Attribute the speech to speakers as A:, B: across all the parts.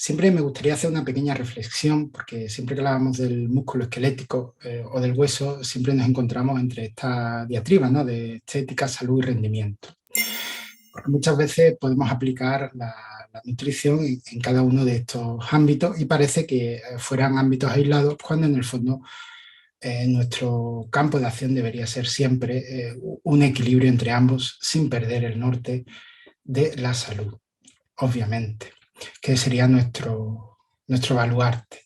A: Siempre me gustaría hacer una pequeña reflexión, porque siempre que hablamos del músculo esquelético o del hueso, siempre nos encontramos entre esta diatriba, ¿no?, de estética, salud y rendimiento. Porque muchas veces podemos aplicar la nutrición en cada uno de estos ámbitos y parece que fueran ámbitos aislados, cuando en el fondo nuestro campo de acción debería ser siempre un equilibrio entre ambos, sin perder el norte de la salud, obviamente, que sería nuestro baluarte.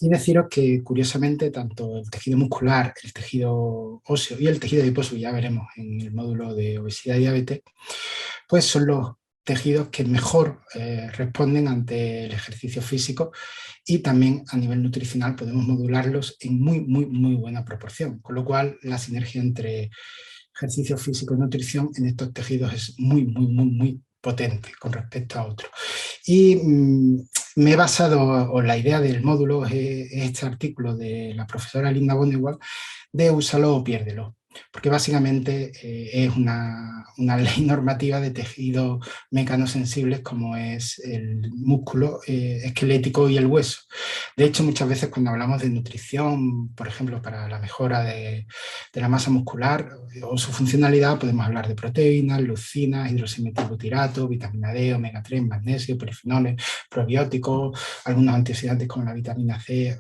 A: Y deciros que, curiosamente, tanto el tejido muscular, el tejido óseo y el tejido adiposo, ya veremos en el módulo de obesidad y diabetes, pues son los tejidos que mejor responden ante el ejercicio físico, y también a nivel nutricional podemos modularlos en muy buena proporción, con lo cual la sinergia entre ejercicio físico y nutrición en estos tejidos es muy potente con respecto a otros. Y me he basado, o la idea del módulo es este artículo de la profesora Linda Bonewald, de úsalo o piérdelo, porque básicamente es una ley normativa de tejidos mecanosensibles como es el músculo esquelético y el hueso. De hecho, muchas veces cuando hablamos de nutrición, por ejemplo, para la mejora de la masa muscular o su funcionalidad, podemos hablar de proteínas, leucinas, hidroximetilbutirato, vitamina D, omega 3, magnesio, polifenoles, probióticos, algunos antioxidantes como la vitamina C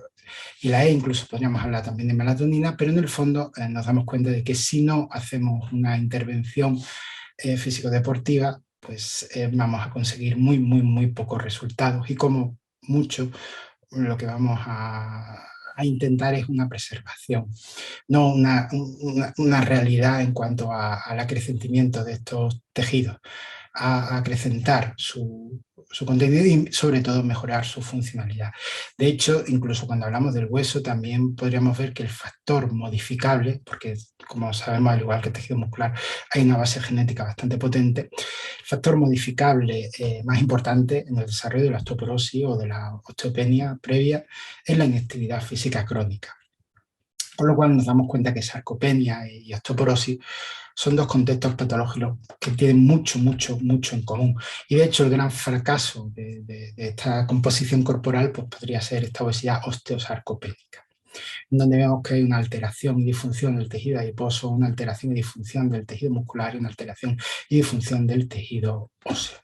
A: y la E. Incluso podríamos hablar también de melatonina, pero en el fondo nos damos cuenta de que si no hacemos una intervención físico-deportiva, pues vamos a conseguir muy pocos resultados, y como mucho lo que vamos a intentar es una preservación, no una realidad en cuanto al acrecentamiento de estos tejidos, a acrecentar su contenido y sobre todo mejorar su funcionalidad. De hecho, incluso cuando hablamos del hueso, también podríamos ver que el factor modificable, porque como sabemos, al igual que el tejido muscular, hay una base genética bastante potente, el factor modificable más importante en el desarrollo de la osteoporosis o de la osteopenia previa es la inactividad física crónica. Con lo cual nos damos cuenta que sarcopenia y osteoporosis son dos contextos patológicos que tienen mucho en común. Y de hecho el gran fracaso de esta composición corporal pues podría ser esta obesidad osteosarcopénica, en donde vemos que hay una alteración y disfunción del tejido adiposo, una alteración y disfunción del tejido muscular y una alteración y disfunción del tejido óseo.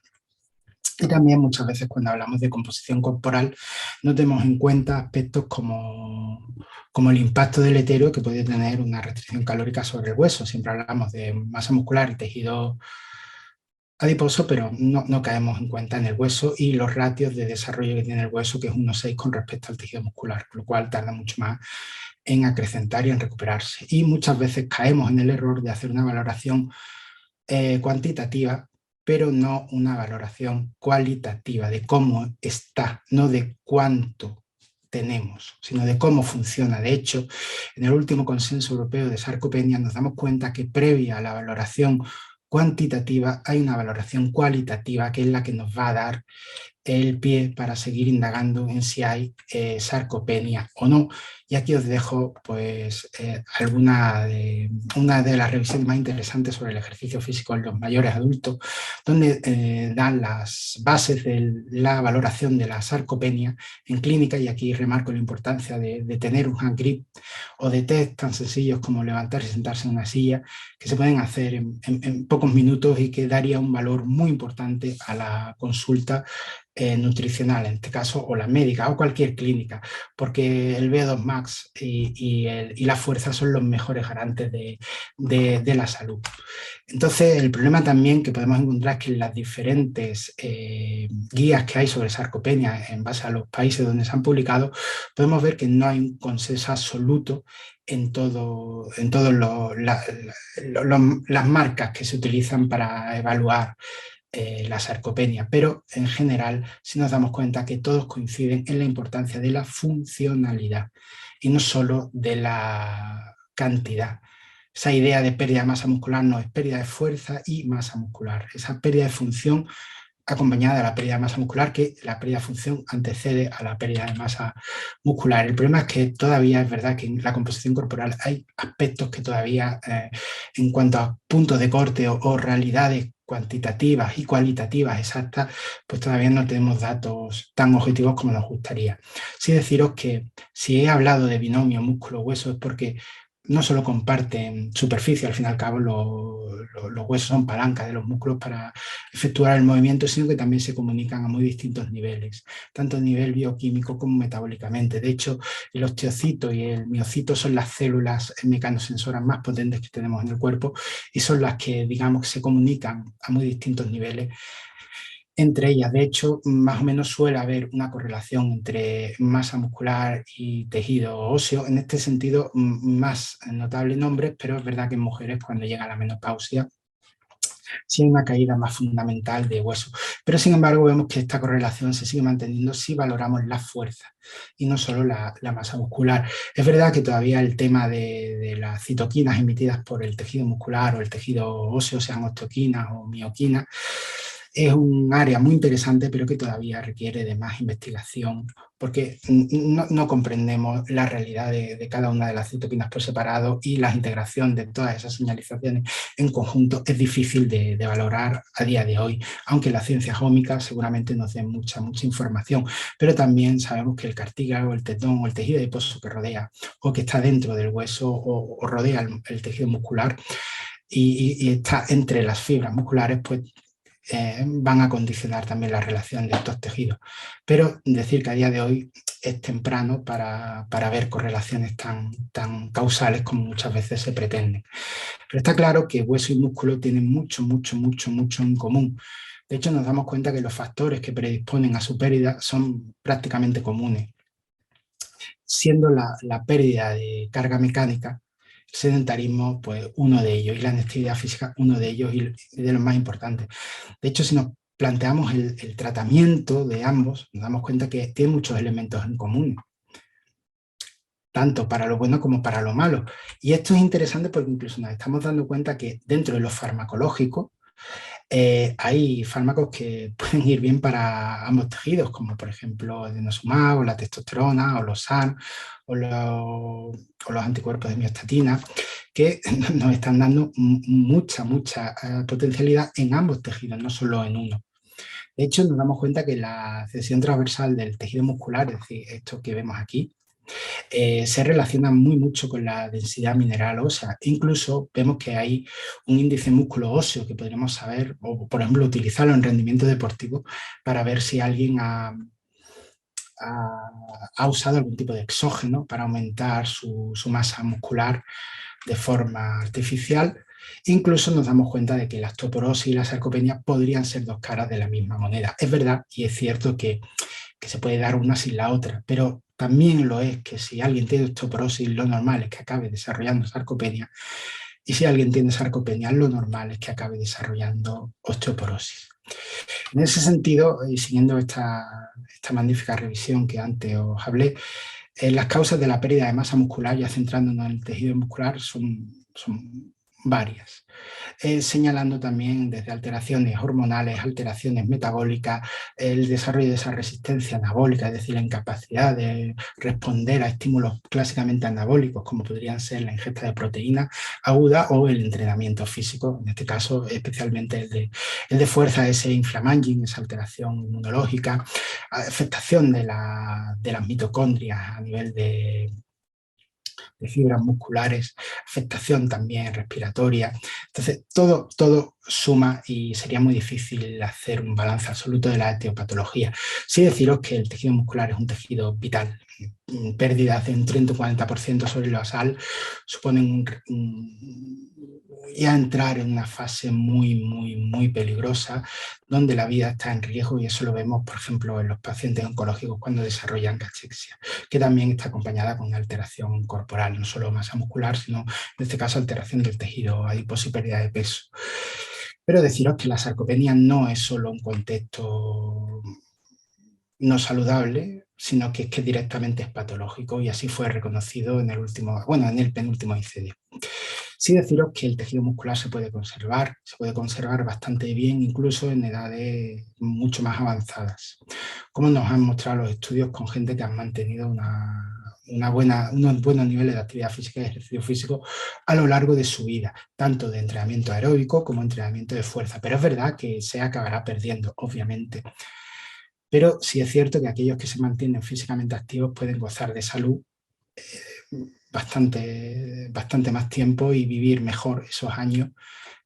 A: Y también muchas veces cuando hablamos de composición corporal no tenemos en cuenta aspectos como el impacto deletéreo que puede tener una restricción calórica sobre el hueso. Siempre hablamos de masa muscular y tejido adiposo, pero no caemos en cuenta en el hueso y los ratios de desarrollo que tiene el hueso, que es 1,6 con respecto al tejido muscular, con lo cual tarda mucho más en acrecentar y en recuperarse. Y muchas veces caemos en el error de hacer una valoración cuantitativa, pero no una valoración cualitativa de cómo está, no de cuánto tenemos, sino de cómo funciona. De hecho, en el último consenso europeo de sarcopenia nos damos cuenta que previa a la valoración cuantitativa hay una valoración cualitativa, que es la que nos va a dar el pie para seguir indagando en si hay sarcopenia o no. Y aquí os dejo pues una de las revisiones más interesantes sobre el ejercicio físico en los mayores adultos, donde dan las bases de la valoración de la sarcopenia en clínica. Y aquí remarco la importancia de tener un hand grip o de test tan sencillos como levantarse y sentarse en una silla, que se pueden hacer en pocos minutos y que daría un valor muy importante a la consulta nutricional, en este caso, o la médica, o cualquier clínica, porque el VO2 max y la fuerza son los mejores garantes de la salud. Entonces, el problema también que podemos encontrar es que en las diferentes guías que hay sobre sarcopenia, en base a los países donde se han publicado, podemos ver que no hay un consenso absoluto en todas las marcas que se utilizan para evaluar la sarcopenia, pero en general sí nos damos cuenta que todos coinciden en la importancia de la funcionalidad y no solo de la cantidad. Esa idea de pérdida de masa muscular no es pérdida de fuerza y masa muscular, esa pérdida de función acompañada de la pérdida de masa muscular, que la pérdida de función antecede a la pérdida de masa muscular. El problema es que todavía es verdad que en la composición corporal hay aspectos que todavía, en cuanto a puntos de corte o realidades cuantitativas y cualitativas exactas, pues todavía no tenemos datos tan objetivos como nos gustaría. Sí deciros que si he hablado de binomio músculo-hueso es porque no solo comparten superficie, al fin y al cabo los huesos son palancas de los músculos para efectuar el movimiento, sino que también se comunican a muy distintos niveles, tanto a nivel bioquímico como metabólicamente. De hecho, el osteocito y el miocito son las células mecanosensoras más potentes que tenemos en el cuerpo y son las que, digamos, se comunican a muy distintos niveles entre ellas. De hecho, más o menos suele haber una correlación entre masa muscular y tejido óseo. En este sentido, más notable en hombres, pero es verdad que en mujeres, cuando llega la menopausia, sí hay una caída más fundamental de hueso. Pero sin embargo, vemos que esta correlación se sigue manteniendo si valoramos la fuerza y no solo la masa muscular. Es verdad que todavía el tema de las citoquinas emitidas por el tejido muscular o el tejido óseo, sean osteoquinas o mioquinas, es un área muy interesante, pero que todavía requiere de más investigación, porque no comprendemos la realidad de cada una de las citoquinas por separado, y la integración de todas esas señalizaciones en conjunto es difícil de valorar a día de hoy, aunque las ciencias ómicas seguramente nos den mucha información, pero también sabemos que el cartílago, el tendón o el tejido adiposo que rodea o que está dentro del hueso o rodea el tejido muscular y está entre las fibras musculares, pues van a condicionar también la relación de estos tejidos. Pero decir que a día de hoy es temprano para ver correlaciones tan causales como muchas veces se pretenden. Pero está claro que hueso y músculo tienen mucho en común. De hecho, nos damos cuenta que los factores que predisponen a su pérdida son prácticamente comunes, siendo la pérdida de carga mecánica, el sedentarismo, pues uno de ellos, y la inactividad física uno de ellos, y de los más importantes. De hecho, si nos planteamos el tratamiento de ambos, nos damos cuenta que tiene muchos elementos en común, tanto para lo bueno como para lo malo. Y esto es interesante porque incluso nos estamos dando cuenta que dentro de lo farmacológico hay fármacos que pueden ir bien para ambos tejidos, como por ejemplo el denosumab o la testosterona o los SAN o los anticuerpos de miostatina, que nos están dando mucha potencialidad en ambos tejidos, no solo en uno. De hecho, nos damos cuenta que la sección transversal del tejido muscular, es decir, esto que vemos aquí, se relaciona mucho con la densidad mineral ósea. Incluso vemos que hay un índice músculo óseo que podríamos saber, o por ejemplo utilizarlo en rendimiento deportivo para ver si alguien ha usado algún tipo de exógeno para aumentar su masa muscular de forma artificial. Incluso nos damos cuenta de que la osteoporosis y la sarcopenia podrían ser dos caras de la misma moneda. Es verdad y es cierto que se puede dar una sin la otra, pero también lo es que si alguien tiene osteoporosis, lo normal es que acabe desarrollando sarcopenia, y si alguien tiene sarcopenia, lo normal es que acabe desarrollando osteoporosis. En ese sentido, y siguiendo esta magnífica revisión que antes os hablé, las causas de la pérdida de masa muscular, ya centrándonos en el tejido muscular, son varias, señalando también desde alteraciones hormonales, alteraciones metabólicas, el desarrollo de esa resistencia anabólica, es decir, la incapacidad de responder a estímulos clásicamente anabólicos, como podrían ser la ingesta de proteína aguda o el entrenamiento físico, en este caso especialmente el de fuerza, ese inflamaging, esa alteración inmunológica, afectación de las mitocondrias a nivel de fibras musculares, afectación también respiratoria. Entonces, todo suma y sería muy difícil hacer un balance absoluto de la etiopatología. Sí deciros que el tejido muscular es un tejido vital. Pérdidas de un 30 o 40% sobre lo basal suponen ya entrar en una fase muy peligrosa, donde la vida está en riesgo, y eso lo vemos, por ejemplo, en los pacientes oncológicos cuando desarrollan cachexia, que también está acompañada con una alteración corporal, no solo masa muscular, sino en este caso alteración del tejido adiposo y pérdida de peso. Pero deciros que la sarcopenia no es solo un contexto no saludable, sino que es que directamente es patológico, y así fue reconocido en el penúltimo ICD. Sí deciros que el tejido muscular se puede conservar bastante bien, incluso en edades mucho más avanzadas, como nos han mostrado los estudios con gente que han mantenido unos buenos niveles de actividad física y ejercicio físico a lo largo de su vida, tanto de entrenamiento aeróbico como entrenamiento de fuerza. Pero es verdad que se acabará perdiendo, obviamente. Pero sí es cierto que aquellos que se mantienen físicamente activos pueden gozar de salud bastante más tiempo y vivir mejor esos años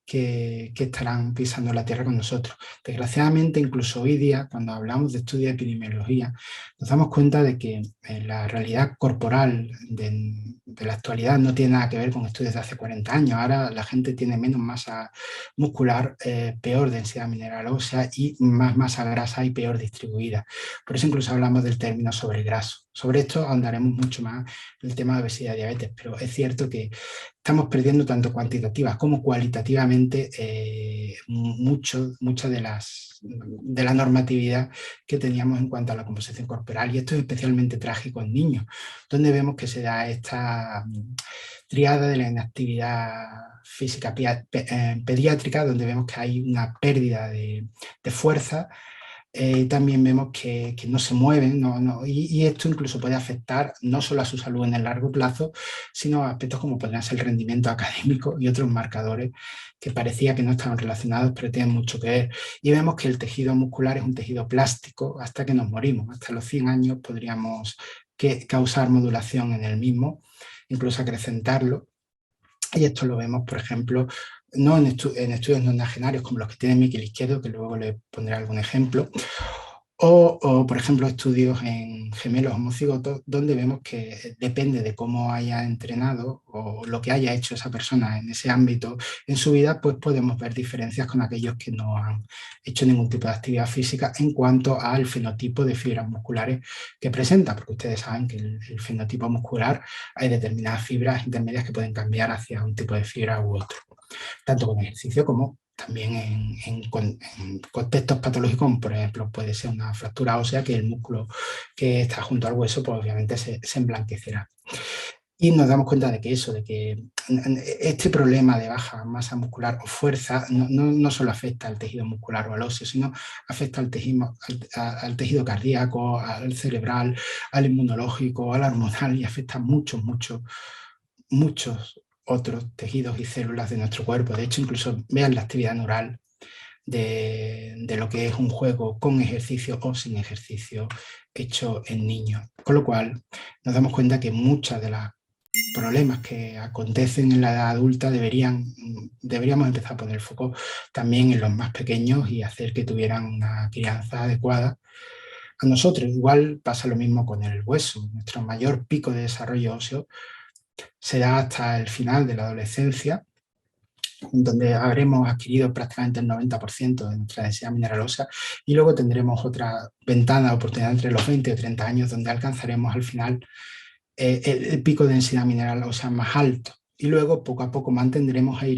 A: que estarán pisando la Tierra con nosotros. Desgraciadamente, incluso hoy día, cuando hablamos de estudios de epidemiología, nos damos cuenta de que la realidad corporal de la actualidad no tiene nada que ver con estudios de hace 40 años. Ahora la gente tiene menos masa muscular, peor densidad mineral ósea y más masa grasa y peor distribuida. Por eso incluso hablamos del término sobregraso. Sobre esto ahondaremos mucho más en el tema de obesidad y diabetes, pero es cierto que estamos perdiendo tanto cuantitativa como cualitativamente mucha de la normatividad que teníamos en cuanto a la composición corporal. Y esto es especialmente trágico en niños, donde vemos que se da esta triada de la inactividad física pediátrica, donde vemos que hay una pérdida de fuerza. También vemos que no se mueven, y esto incluso puede afectar no solo a su salud en el largo plazo, sino a aspectos como podrían ser el rendimiento académico y otros marcadores que parecía que no estaban relacionados, pero tienen mucho que ver. Y vemos que el tejido muscular es un tejido plástico hasta que nos morimos. Hasta los 100 años podríamos causar modulación en el mismo, incluso acrecentarlo. Y esto lo vemos, por ejemplo, no en estudios no nagenarios como los que tiene Miquel Izquierdo, que luego le pondré algún ejemplo, por ejemplo, estudios en gemelos homocigotos, donde vemos que depende de cómo haya entrenado o lo que haya hecho esa persona en ese ámbito en su vida, pues podemos ver diferencias con aquellos que no han hecho ningún tipo de actividad física en cuanto al fenotipo de fibras musculares que presenta, porque ustedes saben que el fenotipo muscular hay determinadas fibras intermedias que pueden cambiar hacia un tipo de fibra u otro, tanto con ejercicio como también en contextos patológicos, como por ejemplo puede ser una fractura ósea, que el músculo que está junto al hueso pues obviamente se emblanquecerá. Y nos damos cuenta de que este problema de baja masa muscular o fuerza no solo afecta al tejido muscular o al óseo, sino afecta al tejido cardíaco, al cerebral, al inmunológico, al hormonal, y afecta a muchos otros tejidos y células de nuestro cuerpo. De hecho, incluso vean la actividad neural de lo que es un juego con ejercicio o sin ejercicio hecho en niños. Con lo cual nos damos cuenta que muchos de los problemas que acontecen en la edad adulta deberíamos empezar a poner el foco también en los más pequeños y hacer que tuvieran una crianza adecuada a nosotros. Igual pasa lo mismo con el hueso. Nuestro mayor pico de desarrollo óseo se da hasta el final de la adolescencia, donde habremos adquirido prácticamente el 90% de nuestra densidad mineral ósea, y luego tendremos otra ventana de oportunidad entre los 20 o 30 años, donde alcanzaremos al final el pico de densidad mineral ósea más alto, y luego poco a poco mantendremos e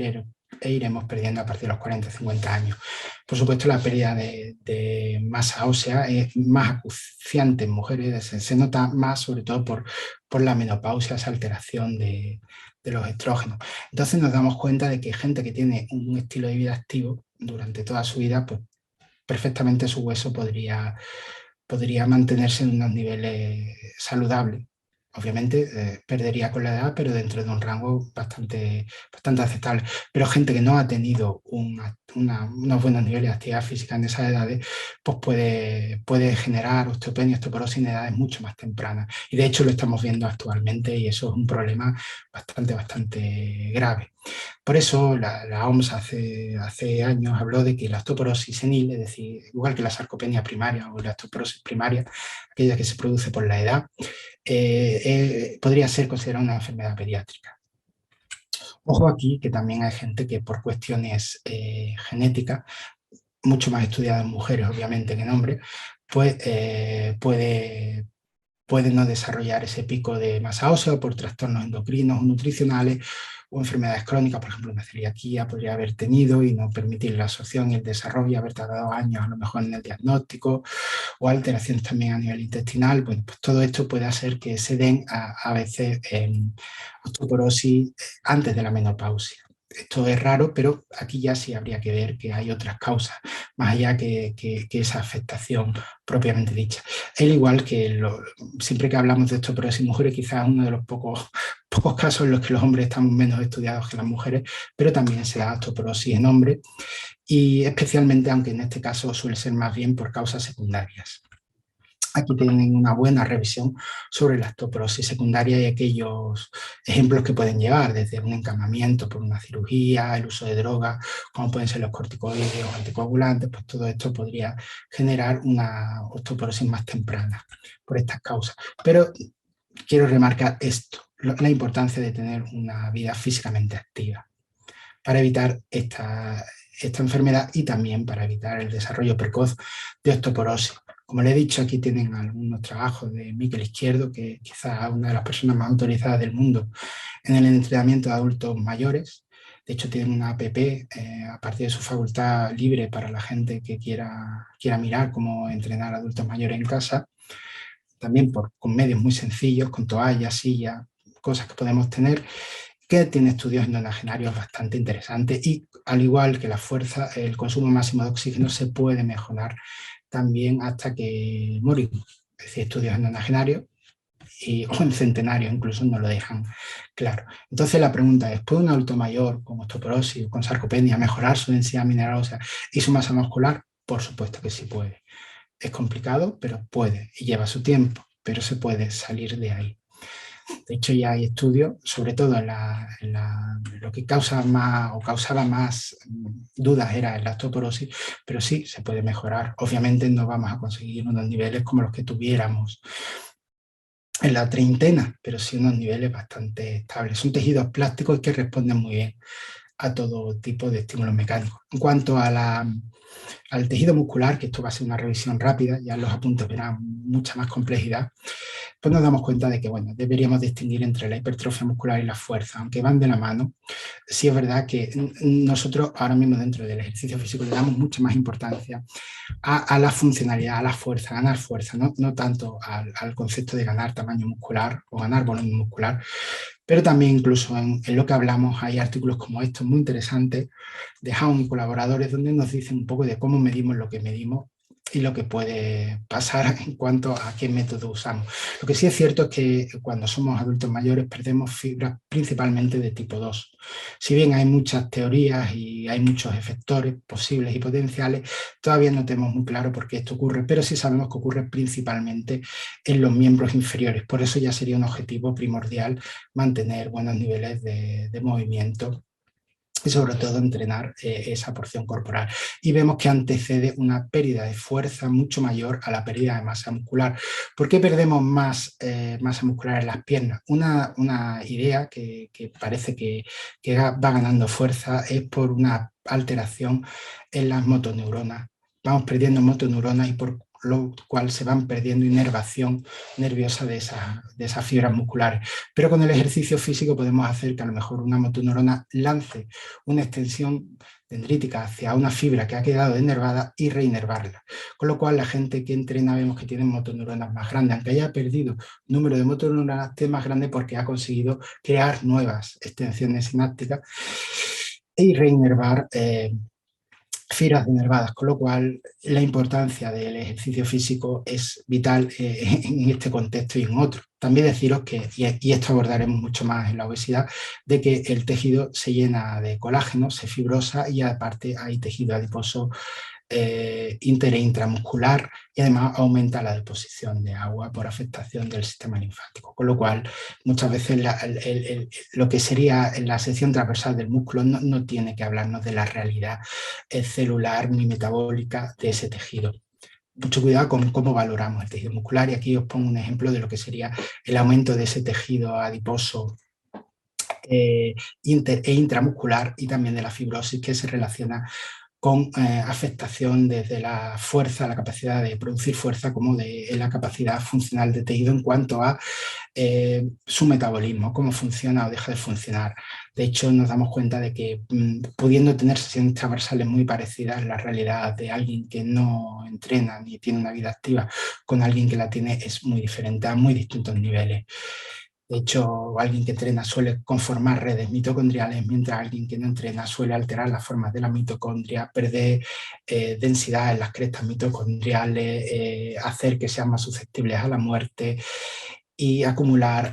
A: iremos perdiendo a partir de los 40 o 50 años. Por supuesto, la pérdida de masa ósea es más acuciante en mujeres, se nota más sobre todo por la menopausia, esa alteración de los estrógenos. Entonces nos damos cuenta de que gente que tiene un estilo de vida activo durante toda su vida, pues perfectamente su hueso podría mantenerse en unos niveles saludables. Obviamente perdería con la edad, pero dentro de un rango bastante aceptable. Pero gente que no ha tenido unos buenos niveles de actividad física en esas edades, pues puede generar osteopenia, osteoporosis en edades mucho más tempranas. Y de hecho lo estamos viendo actualmente, y eso es un problema bastante grave. Por eso la OMS hace años habló de que la osteoporosis senil, es decir, igual que la sarcopenia primaria o la osteoporosis primaria, aquella que se produce por la edad, podría ser considerada una enfermedad pediátrica. Ojo aquí que también hay gente que por cuestiones genéticas, mucho más estudiadas en mujeres obviamente que en hombres, pues puede no desarrollar ese pico de masa ósea por trastornos endocrinos o nutricionales o enfermedades crónicas. Por ejemplo, una celiaquía podría haber tenido y no permitir la absorción y el desarrollo, y haber tardado años a lo mejor en el diagnóstico, o alteraciones también a nivel intestinal. Bueno, pues todo esto puede hacer que se den a veces osteoporosis antes de la menopausia. Esto es raro, pero aquí ya sí habría que ver que hay otras causas, más allá que esa afectación propiamente dicha. Al igual que siempre que hablamos de osteoporosis en mujeres, quizás uno de los pocos casos en los que los hombres están menos estudiados que las mujeres, pero también se da osteoporosis en hombres, y especialmente, aunque en este caso suele ser más bien por causas secundarias. Aquí tienen una buena revisión sobre la osteoporosis secundaria y aquellos ejemplos que pueden llevar, desde un encamamiento por una cirugía, el uso de drogas, como pueden ser los corticoides o anticoagulantes, pues todo esto podría generar una osteoporosis más temprana por estas causas. Pero quiero remarcar esto, la importancia de tener una vida físicamente activa para evitar esta enfermedad y también para evitar el desarrollo precoz de osteoporosis. Como le he dicho, aquí tienen algunos trabajos de Miquel Izquierdo, que quizás es una de las personas más autorizadas del mundo en el entrenamiento de adultos mayores. De hecho, tienen una app a partir de su facultad libre para la gente que quiera mirar cómo entrenar a adultos mayores en casa. También con medios muy sencillos, con toallas, sillas, cosas que podemos tener, que tiene estudios endogenarios bastante interesantes, y al igual que la fuerza, el consumo máximo de oxígeno se puede mejorar también hasta que morimos. Es decir, estudios endogenarios o en centenarios incluso nos lo dejan claro. Entonces la pregunta es, ¿puede un adulto mayor con osteoporosis o con sarcopenia mejorar su densidad mineral ósea y su masa muscular? Por supuesto que sí puede. Es complicado, pero puede, y lleva su tiempo, pero se puede salir de ahí. De hecho, ya hay estudios, sobre todo lo que causaba más dudas era la osteoporosis, pero sí se puede mejorar. Obviamente no vamos a conseguir unos niveles como los que tuviéramos en la treintena, pero sí unos niveles bastante estables. Son tejidos plásticos que responden muy bien a todo tipo de estímulos mecánicos. En cuanto al tejido muscular, que esto va a ser una revisión rápida, ya en los apuntes verán mucha más complejidad, pues nos damos cuenta de que, bueno, deberíamos distinguir entre la hipertrofia muscular y la fuerza, aunque van de la mano. Sí es verdad que nosotros ahora mismo dentro del ejercicio físico le damos mucha más importancia a la funcionalidad, a la fuerza, a ganar fuerza, no tanto al concepto de ganar tamaño muscular o ganar volumen muscular, pero también incluso en lo que hablamos hay artículos como estos muy interesantes de Haun y colaboradores, donde nos dicen un poco de cómo medimos lo que medimos y lo que puede pasar en cuanto a qué método usamos. Lo que sí es cierto es que cuando somos adultos mayores perdemos fibras principalmente de tipo 2. Si bien hay muchas teorías y hay muchos efectores posibles y potenciales, todavía no tenemos muy claro por qué esto ocurre, pero sí sabemos que ocurre principalmente en los miembros inferiores. Por eso ya sería un objetivo primordial mantener buenos niveles de movimiento y sobre todo entrenar esa porción corporal. Y vemos que antecede una pérdida de fuerza mucho mayor a la pérdida de masa muscular. ¿Por qué perdemos más masa muscular en las piernas? Una idea que parece que va ganando fuerza es por una alteración en las motoneuronas. Vamos perdiendo motoneuronas y por lo cual se van perdiendo inervación nerviosa de esas fibras musculares. Pero con el ejercicio físico podemos hacer que a lo mejor una motoneurona lance una extensión dendrítica hacia una fibra que ha quedado denervada y reinervarla. Con lo cual la gente que entrena vemos que tiene motoneuronas más grandes, aunque haya perdido número de motoneuronas, es más grande porque ha conseguido crear nuevas extensiones sinápticas y reinervar fibras denervadas, con lo cual la importancia del ejercicio físico es vital en este contexto y en otros. También deciros que, y esto abordaremos mucho más en la obesidad, de que el tejido se llena de colágeno, se fibrosa y aparte hay tejido adiposo inter e intramuscular, y además aumenta la deposición de agua por afectación del sistema linfático, con lo cual muchas veces lo que sería la sección transversal del músculo no tiene que hablarnos de la realidad celular ni metabólica de ese tejido. Mucho cuidado con cómo valoramos el tejido muscular, y aquí os pongo un ejemplo de lo que sería el aumento de ese tejido adiposo inter e intramuscular, y también de la fibrosis que se relaciona con afectación desde la fuerza, la capacidad de producir fuerza, como de la capacidad funcional de tejido en cuanto a su metabolismo, cómo funciona o deja de funcionar. De hecho, nos damos cuenta de que pudiendo tener sesiones transversales muy parecidas, la realidad de alguien que no entrena ni tiene una vida activa con alguien que la tiene es muy diferente a muy distintos niveles. De hecho, alguien que entrena suele conformar redes mitocondriales, mientras alguien que no entrena suele alterar las formas de la mitocondria, perder densidad en las crestas mitocondriales, hacer que sean más susceptibles a la muerte y acumular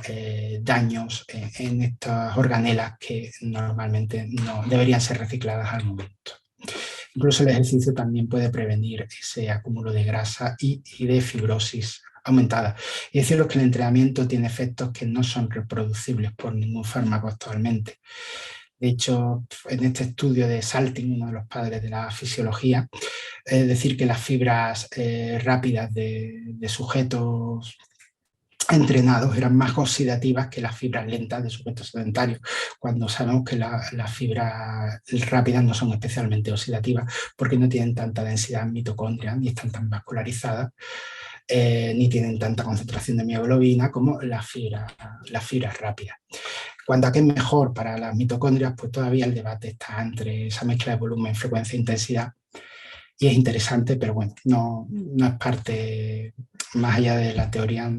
A: daños en estas organelas que normalmente no deberían ser recicladas al momento. Incluso el ejercicio también puede prevenir ese acúmulo de grasa y de fibrosis aumentada. Y deciros que el entrenamiento tiene efectos que no son reproducibles por ningún fármaco actualmente. De hecho, en este estudio de Salting, uno de los padres de la fisiología, es decir que las fibras rápidas de sujetos entrenados eran más oxidativas que las fibras lentas de sujetos sedentarios, cuando sabemos que las fibras rápidas no son especialmente oxidativas porque no tienen tanta densidad en mitocondria ni están tan vascularizadas, ni tienen tanta concentración de mioglobina como las fibras rápidas. Cuando a qué es mejor para las mitocondrias, pues todavía el debate está entre esa mezcla de volumen, frecuencia e intensidad, y es interesante, pero bueno, no es parte, más allá de la teoría,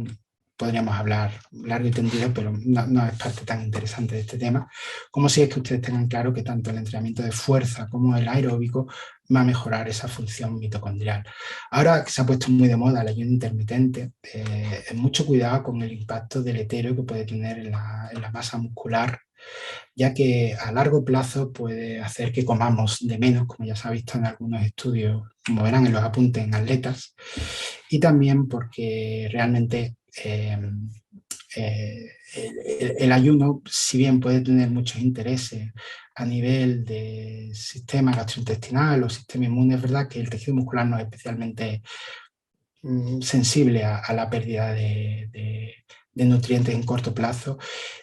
A: podríamos hablar largo y tendido, pero no es parte tan interesante de este tema, como si es que ustedes tengan claro que tanto el entrenamiento de fuerza como el aeróbico va a mejorar esa función mitocondrial. Ahora que se ha puesto muy de moda el ayuno intermitente, mucho cuidado con el impacto deletério que puede tener en la masa muscular, ya que a largo plazo puede hacer que comamos de menos, como ya se ha visto en algunos estudios, como verán en los apuntes en atletas, y también porque realmente el ayuno, si bien puede tener muchos intereses a nivel de sistema gastrointestinal o sistema inmune, es verdad que el tejido muscular no es especialmente sensible a la pérdida de nutrientes en corto plazo,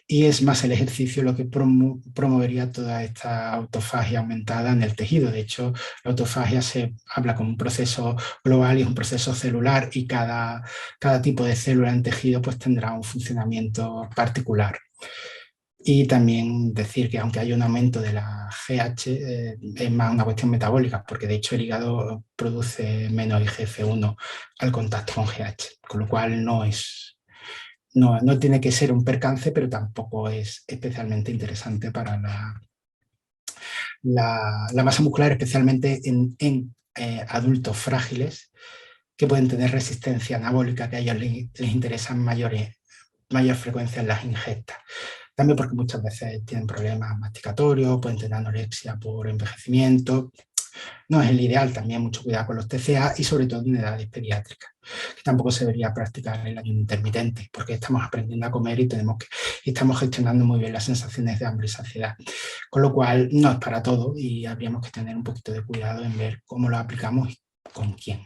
A: y es más el ejercicio lo que promovería toda esta autofagia aumentada en el tejido. De hecho, la autofagia se habla como un proceso global y es un proceso celular, y cada tipo de célula en tejido pues tendrá un funcionamiento particular. Y también decir que aunque hay un aumento de la GH, es más una cuestión metabólica, porque de hecho el hígado produce menos IGF-1 al contacto con GH, con lo cual no tiene que ser un percance, pero tampoco es especialmente interesante para la masa muscular, especialmente en adultos frágiles que pueden tener resistencia anabólica, que a ellos les interesan mayor frecuencia en las ingestas. También porque muchas veces tienen problemas masticatorios, pueden tener anorexia por envejecimiento. No es el ideal, también mucho cuidado con los TCA y sobre todo en edades pediátricas, que tampoco se debería practicar el ayuno intermitente, porque estamos aprendiendo a comer y estamos gestionando muy bien las sensaciones de hambre y saciedad. Con lo cual no es para todo y habríamos que tener un poquito de cuidado en ver cómo lo aplicamos y con quién.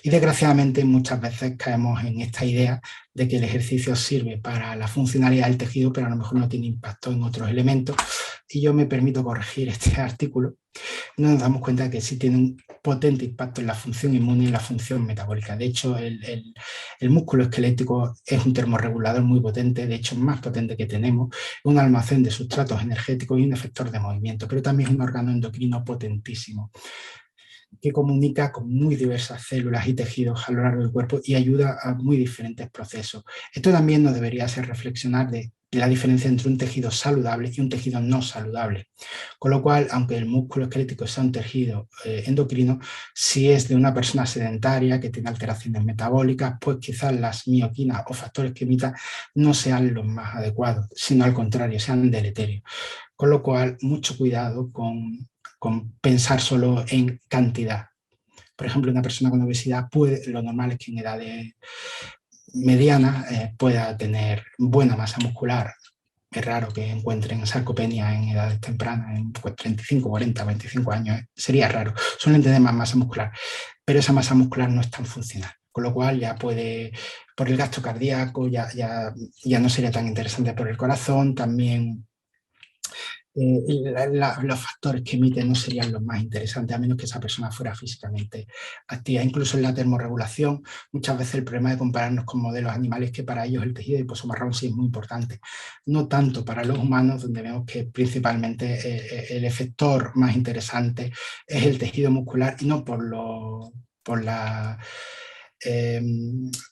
A: Y desgraciadamente muchas veces caemos en esta idea de que el ejercicio sirve para la funcionalidad del tejido, pero a lo mejor no tiene impacto en otros elementos. Y yo me permito corregir este artículo. No nos damos cuenta de que sí tiene un potente impacto en la función inmune y en la función metabólica. De hecho, el músculo esquelético es un termorregulador muy potente, de hecho más potente que tenemos, un almacén de sustratos energéticos y un efector de movimiento, pero también es un órgano endocrino potentísimo, que comunica con muy diversas células y tejidos a lo largo del cuerpo y ayuda a muy diferentes procesos. Esto también nos debería hacer reflexionar de la diferencia entre un tejido saludable y un tejido no saludable. Con lo cual, aunque el músculo esquelético sea un tejido endocrino, si es de una persona sedentaria que tiene alteraciones metabólicas, pues quizás las mioquinas o factores que emita no sean los más adecuados, sino al contrario, sean deleterios. Con lo cual, mucho cuidado con pensar solo en cantidad. Por ejemplo, una persona con obesidad lo normal es que en edades medianas pueda tener buena masa muscular. Es raro que encuentren sarcopenia en edades tempranas, en 35, 40, 25 años. Sería raro. Suelen tener más masa muscular, pero esa masa muscular no es tan funcional. Con lo cual ya puede, por el gasto cardíaco, ya no sería tan interesante por el corazón. También los factores que emiten no serían los más interesantes, a menos que esa persona fuera físicamente activa. Incluso en la termorregulación, muchas veces el problema de compararnos con modelos animales, que para ellos el tejido adiposo marrón sí es muy importante. No tanto para los humanos, donde vemos que principalmente el efector más interesante es el tejido muscular, y no por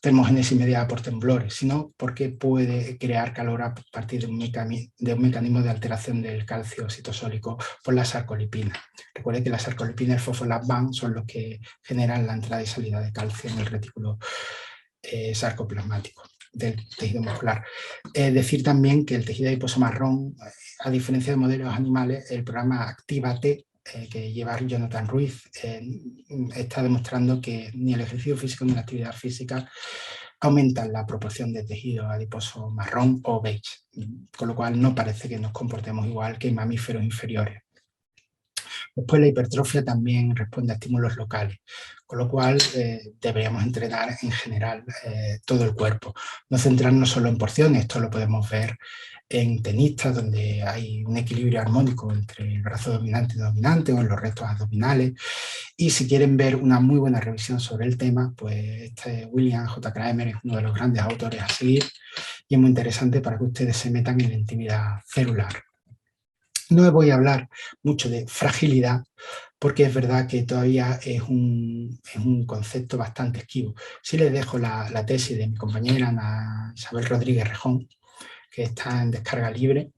A: termogénesis mediada por temblores, sino porque puede crear calor a partir de un mecanismo de alteración del calcio citosólico por la sarcolipina. Recuerde que la sarcolipina y el fosfolapban son los que generan la entrada y salida de calcio en el retículo sarcoplasmático del tejido muscular. Decir también que el tejido adiposo marrón, a diferencia de modelos animales, el programa Actívate, que lleva Jonathan Ruiz, está demostrando que ni el ejercicio físico ni la actividad física aumentan la proporción de tejido adiposo marrón o beige, con lo cual no parece que nos comportemos igual que mamíferos inferiores. Después la hipertrofia también responde a estímulos locales, con lo cual deberíamos entrenar en general todo el cuerpo, no centrarnos solo en porciones. Esto lo podemos ver en tenistas, donde hay un equilibrio armónico entre el brazo dominante y dominante, o en los restos abdominales. Y si quieren ver una muy buena revisión sobre el tema, pues William J. Kraemer es uno de los grandes autores a seguir, y es muy interesante para que ustedes se metan en la intimidad celular. No les voy a hablar mucho de fragilidad, porque es verdad que todavía es un concepto bastante esquivo. Sí les dejo la tesis de mi compañera Ana Isabel Rodríguez Rejón, que está en descarga libre,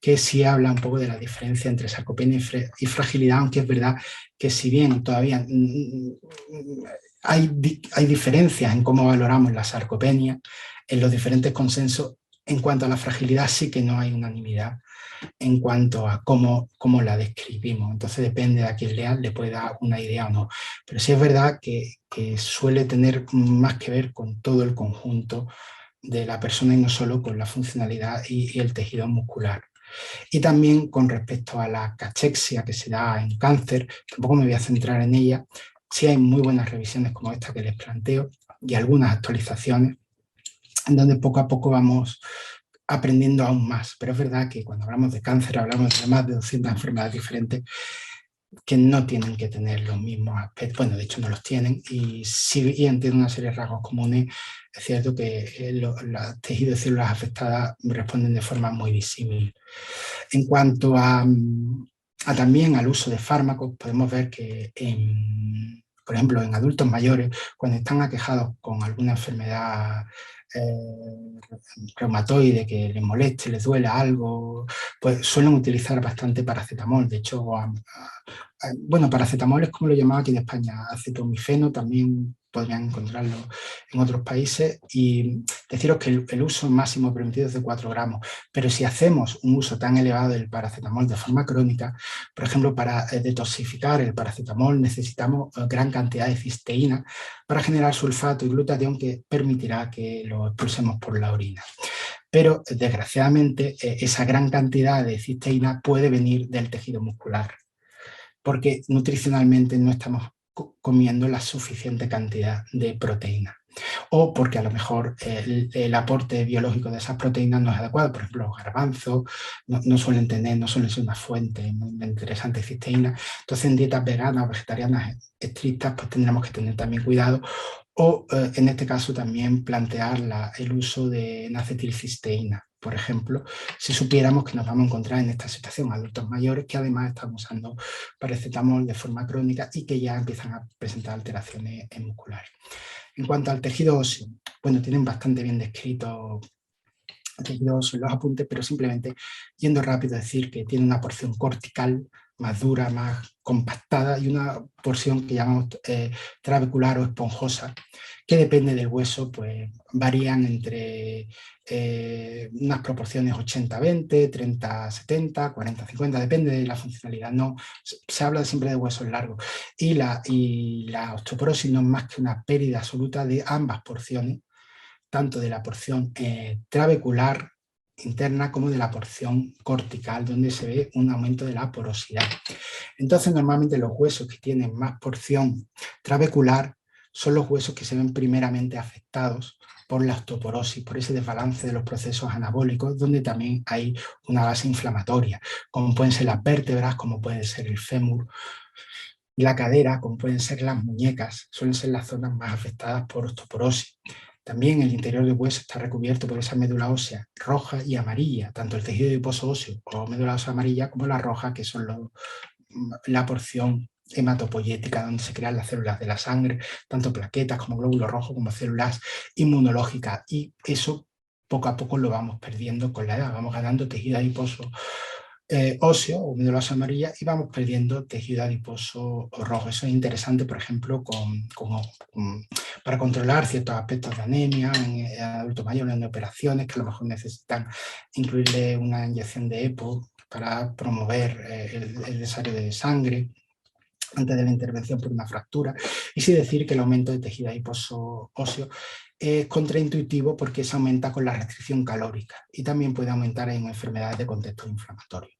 A: que sí habla un poco de la diferencia entre sarcopenia y fragilidad, aunque es verdad que si bien todavía hay diferencias en cómo valoramos la sarcopenia, en los diferentes consensos, en cuanto a la fragilidad sí que no hay unanimidad en cuanto a cómo la describimos. Entonces depende de a quién lea, le puede dar una idea o no. Pero sí es verdad que suele tener más que ver con todo el conjunto de la persona y no solo con la funcionalidad y el tejido muscular. Y también con respecto a la cachexia que se da en cáncer, tampoco me voy a centrar en ella. Sí hay muy buenas revisiones como esta que les planteo y algunas actualizaciones en donde poco a poco vamos aprendiendo aún más, pero es verdad que cuando hablamos de cáncer hablamos de más de 200 enfermedades diferentes que no tienen que tener los mismos aspectos, bueno, de hecho no los tienen, y si bien tienen una serie de rasgos comunes, es cierto que los tejidos y células afectadas responden de forma muy disímil. En cuanto a también al uso de fármacos, podemos ver que por ejemplo, en adultos mayores, cuando están aquejados con alguna enfermedad reumatoide que les moleste, les duele algo, pues suelen utilizar bastante paracetamol. De hecho, bueno, paracetamol es como lo llamaba aquí en España, acetomifeno, también podrían encontrarlo en otros países, y deciros que el uso máximo permitido es de 4 gramos, pero si hacemos un uso tan elevado del paracetamol de forma crónica, por ejemplo, para detoxificar el paracetamol necesitamos gran cantidad de cisteína para generar sulfato y glutatión que permitirá que lo expulsemos por la orina. Pero desgraciadamente esa gran cantidad de cisteína puede venir del tejido muscular, porque nutricionalmente no estamos comiendo la suficiente cantidad de proteína, o porque a lo mejor el aporte biológico de esas proteínas no es adecuado. Por ejemplo, los garbanzos no suelen ser una fuente muy interesante de cisteína. Entonces, en dietas veganas o vegetarianas estrictas, pues tendremos que tener también cuidado, o en este caso también plantear el uso de N-acetilcisteína, por ejemplo, si supiéramos que nos vamos a encontrar en esta situación adultos mayores que además están usando paracetamol de forma crónica y que ya empiezan a presentar alteraciones musculares. En cuanto al tejido óseo, bueno, tienen bastante bien descrito el tejido óseo en los apuntes, pero simplemente yendo rápido decir que tiene una porción cortical más dura, más compactada, y una porción que llamamos trabecular o esponjosa, que depende del hueso, pues varían entre unas proporciones 80-20, 30-70, 40-50, depende de la funcionalidad. No, se habla siempre de huesos largos, y la osteoporosis no es más que una pérdida absoluta de ambas porciones, tanto de la porción trabecular interna como de la porción cortical, donde se ve un aumento de la porosidad. Entonces, normalmente los huesos que tienen más porción trabecular son los huesos que se ven primeramente afectados por la osteoporosis, por ese desbalance de los procesos anabólicos, donde también hay una base inflamatoria, como pueden ser las vértebras, como puede ser el fémur, la cadera, como pueden ser las muñecas, suelen ser las zonas más afectadas por osteoporosis. También el interior del hueso está recubierto por esa médula ósea roja y amarilla, tanto el tejido adiposo óseo o médula ósea amarilla como la roja, que son la porción hematopoyética, donde se crean las células de la sangre, tanto plaquetas como glóbulos rojos, como células inmunológicas, y eso poco a poco lo vamos perdiendo con la edad, vamos ganando tejido adiposo óseo o médula amarilla y vamos perdiendo tejido adiposo rojo. Eso es interesante, por ejemplo, para controlar ciertos aspectos de anemia en adultos mayores, en operaciones que a lo mejor necesitan incluirle una inyección de EPO para promover el desarrollo de sangre antes de la intervención por una fractura. Y sí decir que el aumento de tejido adiposo óseo es contraintuitivo porque se aumenta con la restricción calórica y también puede aumentar en enfermedades de contexto inflamatorio.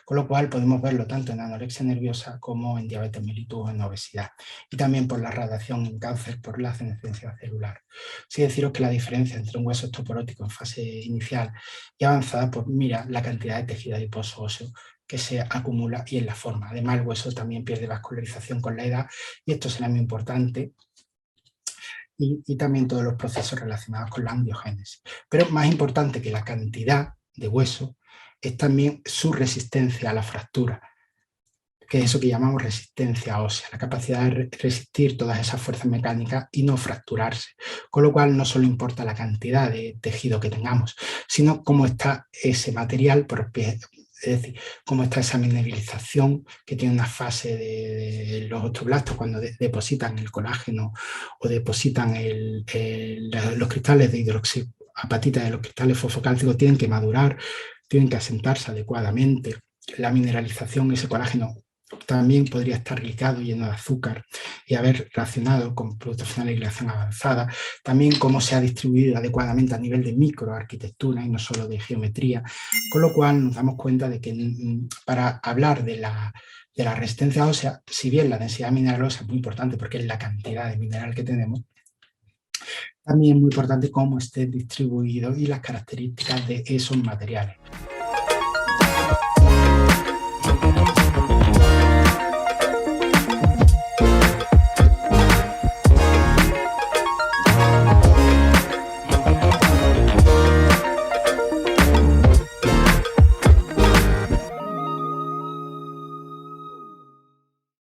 A: Con lo cual podemos verlo tanto en anorexia nerviosa como en diabetes mellitus o en obesidad. Y también por la radiación en cáncer por la senescencia celular. Sí deciros que la diferencia entre un hueso osteoporótico en fase inicial y avanzada, pues mira la cantidad de tejido adiposo óseo que se acumula y en la forma. Además, el hueso también pierde vascularización con la edad y esto será muy importante. Y también todos los procesos relacionados con la angiogénesis. Pero más importante que la cantidad de hueso es también su resistencia a la fractura, que es eso que llamamos resistencia ósea, la capacidad de resistir todas esas fuerzas mecánicas y no fracturarse. Con lo cual no solo importa la cantidad de tejido que tengamos, sino cómo está ese material, es decir, cómo está esa mineralización que tiene una fase de los osteoblastos cuando depositan el colágeno o depositan los cristales de hidroxiapatita de los cristales fosfocálcicos, tienen que madurar, tienen que asentarse adecuadamente. La mineralización, ese colágeno también podría estar ligado lleno de azúcar y haber reaccionado con productos finales de ligación avanzada. También cómo se ha distribuido adecuadamente a nivel de microarquitectura y no solo de geometría. Con lo cual nos damos cuenta de que para hablar de la resistencia ósea, si bien la densidad mineralosa es muy importante porque es la cantidad de mineral que tenemos, también es muy importante cómo esté distribuido y las características de esos materiales.